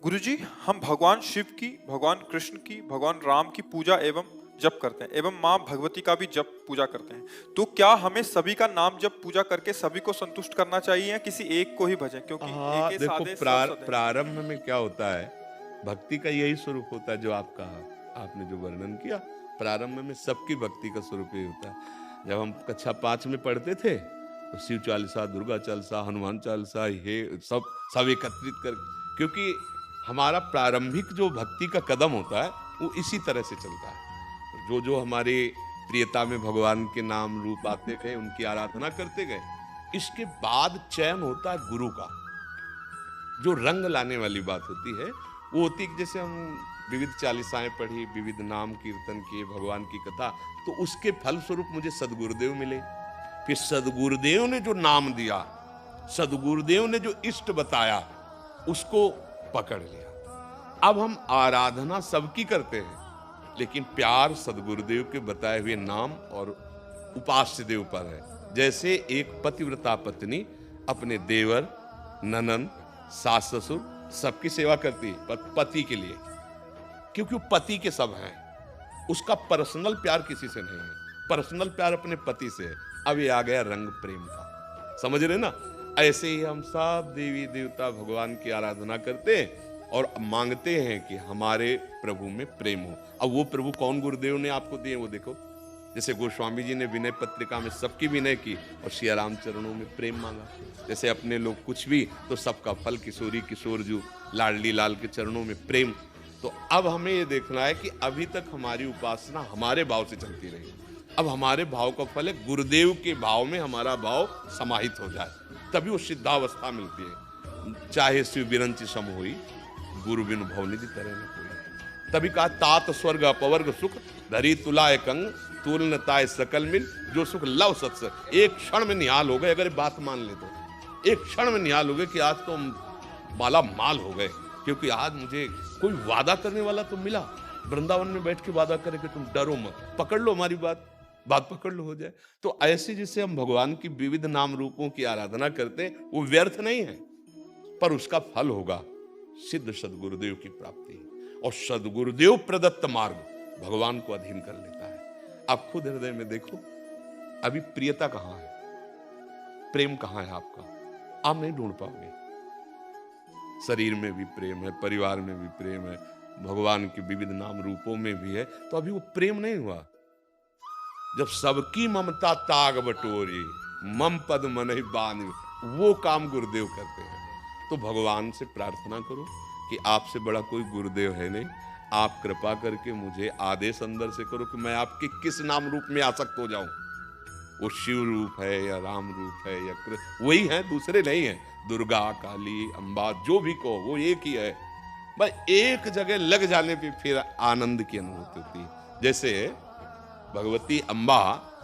गुरुजी, हम भगवान शिव की, भगवान कृष्ण की, भगवान राम की पूजा एवं जप करते हैं एवं माँ भगवती का भी जप पूजा करते हैं। तो क्या हमें सभी का नाम जप पूजा करके सभी को संतुष्ट करना चाहिए या किसी एक को ही भजें, क्योंकि हाँ, एके देखो साधे सब सधे। प्रारंभ में क्या होता है, भक्ति का यही स्वरूप होता है जो आप कहा, आपने जो वर्णन किया। प्रारंभ में सबकी भक्ति का स्वरूप यही होता है। जब हम कक्षा 5 में पढ़ते थे, तो शिव चालीसा, दुर्गा चालीसा, हनुमान चालीसा, ये सब एकत्रित कर, क्योंकि हमारा प्रारंभिक जो भक्ति का कदम होता है, वो इसी तरह से चलता है। जो जो हमारे प्रियता में भगवान के नाम रूप आते गए, उनकी आराधना करते गए, इसके बाद चयन होता है गुरु का। जो रंग लाने वाली बात होती है, वो होती है कि जैसे हम विविध चालीसाएं पढ़ी, विविध नाम कीर्तन किए, भगवान की कथा, तो उसके फल स्वरूप मुझे सदगुरुदेव मिले। फिर सदगुरुदेव ने जो नाम दिया, सदगुरुदेव ने जो इष्ट बताया, उसको पकड़ लिया। अब हम आराधना सबकी करते हैं, लेकिन प्यार सदगुरुदेव के बताए हुए नाम और उपास्य देव पर है। जैसे एक पतिव्रता पत्नी अपने देवर, ननंद, सास ससुर सबकी सेवा करती है, पर पति के लिए, क्योंकि वो पति के सब हैं, उसका पर्सनल प्यार किसी से नहीं है, पर्सनल प्यार अपने पति से है। अब ये आ गया रंग प्रेम का, समझ रहे ना। ऐसे ही हम सब देवी देवता भगवान की आराधना करते हैं और मांगते हैं कि हमारे प्रभु में प्रेम हो। अब वो प्रभु कौन गुरुदेव ने आपको दिए, वो देखो। जैसे गोस्वामी जी ने विनय पत्रिका में सबकी विनय की और सिया राम चरणों में प्रेम मांगा। जैसे अपने लोग कुछ भी तो सबका फल किशोरी किशोरजू लाडली लाल के चरणों में प्रेम। तो अब हमें ये देखना है कि अभी तक हमारी उपासना हमारे भाव से चलती रही, अब हमारे भाव का फल है गुरुदेव के भाव में हमारा भाव समाहित हो जाए, तभी वो सिद्धावस्था मिलती है। चाहे शिव बिरंची सम हुई, गुरु बिनु भवनिधि तरह न कोई। तभी कहा तात स्वर्ग अपवर्ग सुख धरी तुलाय कंग तुल ताय सकल मिल जो सुख लव सत्स। एक क्षण में निहाल हो गए, अगर बात मान ले तो एक क्षण में निहाल हो गए कि आज तो माला माल हो गए, क्योंकि आज मुझे कोई वादा करने वाला तो मिला। वृंदावन में बैठ के वादा करे कि तुम डरो मत, पकड़ लो हमारी बात पकड़ लो, हो जाए। तो ऐसे जिसे हम भगवान की विविध नाम रूपों की आराधना करते हैं, वो व्यर्थ नहीं है, पर उसका फल होगा सिद्ध सदगुरुदेव की प्राप्ति। और सदगुरुदेव प्रदत्त मार्ग भगवान को अधीन कर लेता है। आप खुद हृदय में देखो, अभी प्रियता कहां है, प्रेम कहां है आपका, आप नहीं ढूंढ पाओगे। शरीर में भी प्रेम है, परिवार में भी प्रेम है, भगवान के विविध नाम रूपों में भी है, तो अभी वो प्रेम नहीं हुआ। जब सबकी ममता ताग बटोरी मम पद मन ही बांध, वो काम गुरुदेव करते हैं। तो भगवान से प्रार्थना करो कि आपसे बड़ा कोई गुरुदेव है नहीं, आप कृपा करके मुझे आदेश अंदर से करो कि मैं आपके किस नाम रूप में आसक्त हो जाऊं। वो शिव रूप है या राम रूप है या कृष्ण, वही है, दूसरे नहीं है। दुर्गा, काली, अम्बा, जो भी कहो वो एक ही है। बस एक जगह लग जाने पे फिर आनंद की अनुभूति होती है। जैसे भगवती अम्बा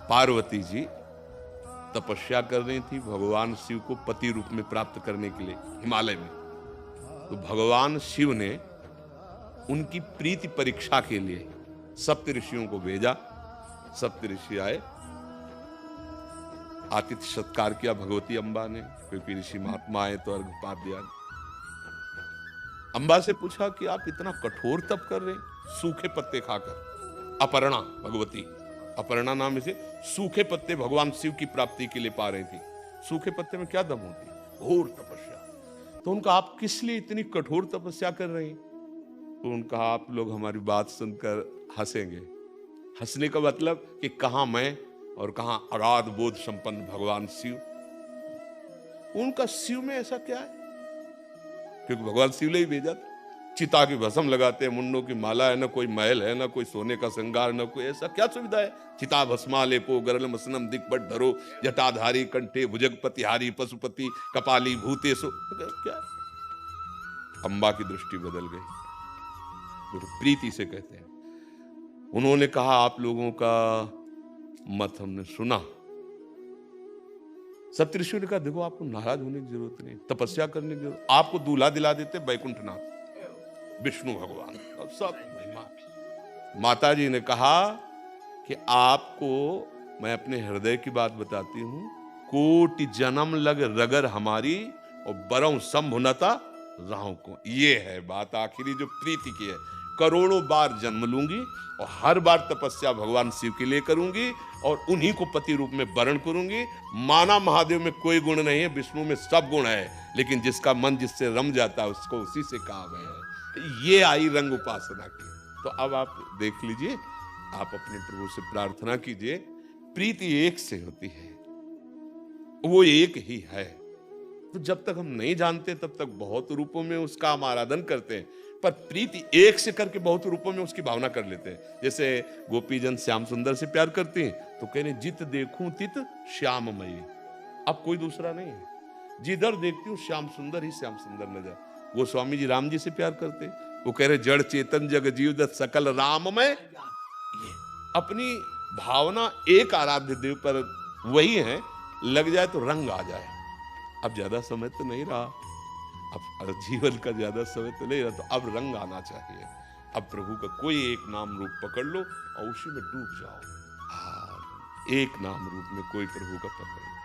पार्वती जी तपस्या कर रही थी भगवान शिव को पति रूप में प्राप्त करने के लिए हिमालय में, तो भगवान शिव ने उनकी प्रीति परीक्षा के लिए सप्त ऋषियों को भेजा। सप्त ऋषि आए, आतिथ्य सत्कार किया भगवती अम्बा ने, क्योंकि ऋषि महात्मा आए तो अर्घपात दिया। अम्बा से पूछा कि आप इतना कठोर तप कर रहे हैं सूखे पत्ते खाकर। अपर्णा, भगवती अपर्णा नाम से सूखे पत्ते भगवान शिव की प्राप्ति के लिए पा रही थी। सूखे पत्ते में क्या दम होती है, घोर तपस्या। तो उनका आप किस लिए इतनी कठोर तपस्या कर रहे हैं? तो उनका आप लोग हमारी बात सुनकर हंसेंगे। हंसने का मतलब कि कहां मैं और कहां अगाध बोध संपन्न भगवान शिव। उनका शिव में ऐसा क्या है, क्योंकि भगवान शिव ने ही भेजा था। चिता की भस्म लगाते हैं, मुंडों की माला है, ना कोई महल है, ना कोई सोने का श्रृंगार, ना कोई ऐसा क्या सुविधा है। चिता भस्मा लेपो गरल मसनम दिग्बट धरो जटाधारी कंठे भुजगपतिहारी पशुपति कपाली भूतेशो, क्या? अम्बा की दृष्टि बदल गई, तो प्रीति से कहते हैं। उन्होंने कहा आप लोगों का मत हमने सुना। सप्तऋषियों ने कहा देखो आपको नाराज होने की जरूरत नहीं, तपस्या करने की जरूरत, आपको दूल्हा दिला देते बैकुंठनाथ विष्णु भगवान, और सब महिमा। माता जी ने कहा कि आपको मैं अपने हृदय की बात बताती हूं, कोटि जन्म लग रगर हमारी और बरौं संभुनता राहु को। ये है बात आखिरी जो प्रीति की है। करोड़ों बार जन्म लूंगी और हर बार तपस्या भगवान शिव के लिए करूंगी और उन्हीं को पति रूप में वरण करूंगी। माना महादेव में कोई गुण नहीं है, विष्णु में सब गुण है, लेकिन जिसका मन जिससे रम जाता है उसको उसी से काम है। ये आई रंग उपासना की। तो अब आप देख लीजिए, आप अपने प्रभु से प्रार्थना कीजिए। प्रीति एक से होती है, वो एक ही है। तो जब तक हम नहीं जानते तब तक बहुत रूपों में उसका हम आराधन करते हैं, पर प्रीति एक से करके बहुत रूपों में उसकी भावना कर लेते हैं। जैसे गोपीजन श्याम सुंदर से प्यार करते हैं तो कह रहे जित देखूं तित श्याममयी, अब कोई दूसरा नहीं है। जिधर देखती हूँ श्याम सुंदर ही श्याम सुंदर नजर। गोस्वामी जी राम जी से प्यार करते, वो कह रहे जड़ चेतन जग जीव दत्त सकल राममय। ये अपनी भावना एक आराध्य देव पर वही है, लग जाए तो रंग आ जाए। अब ज्यादा समय तो नहीं रहा, अब जीवन का ज्यादा समय तो नहीं रहा, तो अब रंग आना चाहिए। अब प्रभु का कोई एक नाम रूप पकड़ लो और उसी में डूब जाओ। हाँ, एक नाम रूप में कोई प्रभु का पकड़ लो।